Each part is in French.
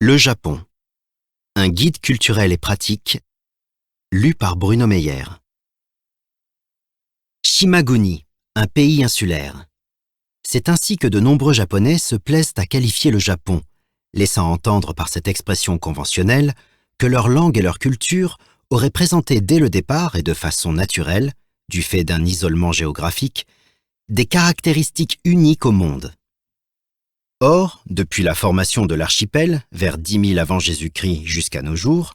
Le Japon. Un guide culturel et pratique, lu par Bruno Meyer. Shimaguni, un pays insulaire. C'est ainsi que de nombreux Japonais se plaisent à qualifier le Japon, laissant entendre par cette expression conventionnelle que leur langue et leur culture auraient présenté dès le départ et de façon naturelle, du fait d'un isolement géographique, des caractéristiques uniques au monde. Or, depuis la formation de l'archipel, vers 10 000 avant Jésus-Christ jusqu'à nos jours,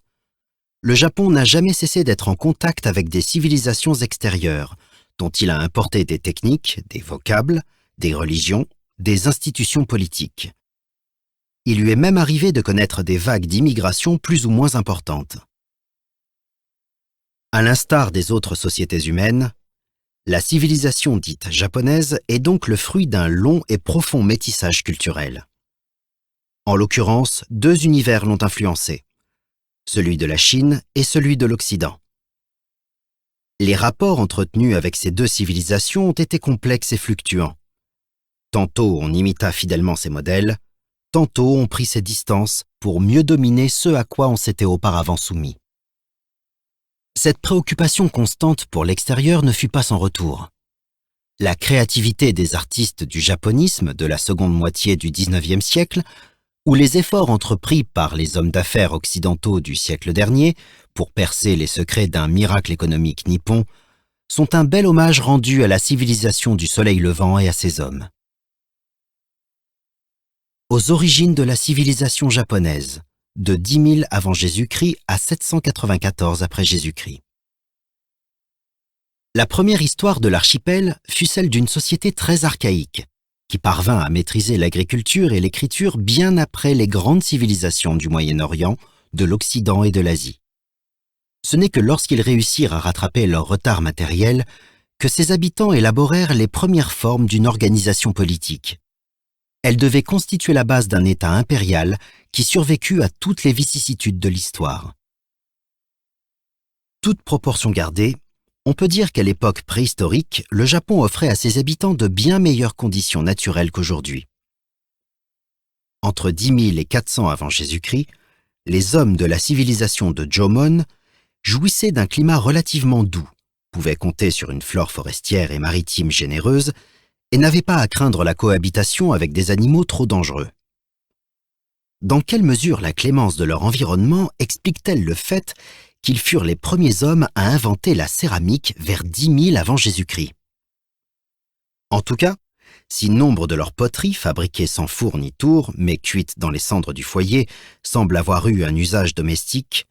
le Japon n'a jamais cessé d'être en contact avec des civilisations extérieures, dont il a importé des techniques, des vocables, des religions, des institutions politiques. Il lui est même arrivé de connaître des vagues d'immigration plus ou moins importantes. À l'instar des autres sociétés humaines, la civilisation dite japonaise est donc le fruit d'un long et profond métissage culturel. En l'occurrence, deux univers l'ont influencé, celui de la Chine et celui de l'Occident. Les rapports entretenus avec ces deux civilisations ont été complexes et fluctuants. Tantôt on imita fidèlement ces modèles, tantôt on prit ses distances pour mieux dominer ce à quoi on s'était auparavant soumis. Cette préoccupation constante pour l'extérieur ne fut pas sans retour. La créativité des artistes du japonisme de la seconde moitié du XIXe siècle, ou les efforts entrepris par les hommes d'affaires occidentaux du siècle dernier pour percer les secrets d'un miracle économique nippon, sont un bel hommage rendu à la civilisation du soleil levant et à ses hommes. Aux origines de la civilisation japonaise, de 10 000 avant Jésus-Christ à 794 après Jésus-Christ. La première histoire de l'archipel fut celle d'une société très archaïque, qui parvint à maîtriser l'agriculture et l'écriture bien après les grandes civilisations du Moyen-Orient, de l'Occident et de l'Asie. Ce n'est que lorsqu'ils réussirent à rattraper leur retard matériel que ses habitants élaborèrent les premières formes d'une organisation politique. Elle devait constituer la base d'un État impérial qui survécut à toutes les vicissitudes de l'histoire. Toute proportion gardée, on peut dire qu'à l'époque préhistorique, le Japon offrait à ses habitants de bien meilleures conditions naturelles qu'aujourd'hui. Entre 10 000 et 400 avant Jésus-Christ, les hommes de la civilisation de Jomon jouissaient d'un climat relativement doux, pouvaient compter sur une flore forestière et maritime généreuse et n'avaient pas à craindre la cohabitation avec des animaux trop dangereux. Dans quelle mesure la clémence de leur environnement explique-t-elle le fait qu'ils furent les premiers hommes à inventer la céramique vers 10 000 avant Jésus-Christ? En tout cas, si nombre de leurs poteries, fabriquées sans four ni tour, mais cuites dans les cendres du foyer, semblent avoir eu un usage domestique,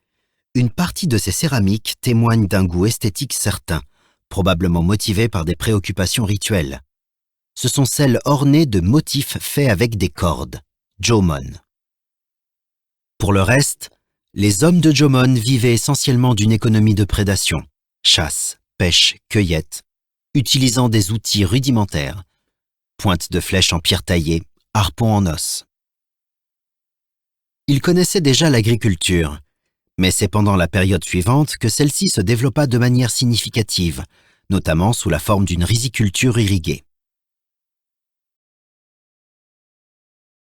une partie de ces céramiques témoigne d'un goût esthétique certain, probablement motivé par des préoccupations rituelles. Ce sont celles ornées de motifs faits avec des cordes, jomon. Pour le reste, les hommes de Jomon vivaient essentiellement d'une économie de prédation, chasse, pêche, cueillette, utilisant des outils rudimentaires, pointes de flèches en pierre taillée, harpons en os. Ils connaissaient déjà l'agriculture, mais c'est pendant la période suivante que celle-ci se développa de manière significative, notamment sous la forme d'une riziculture irriguée.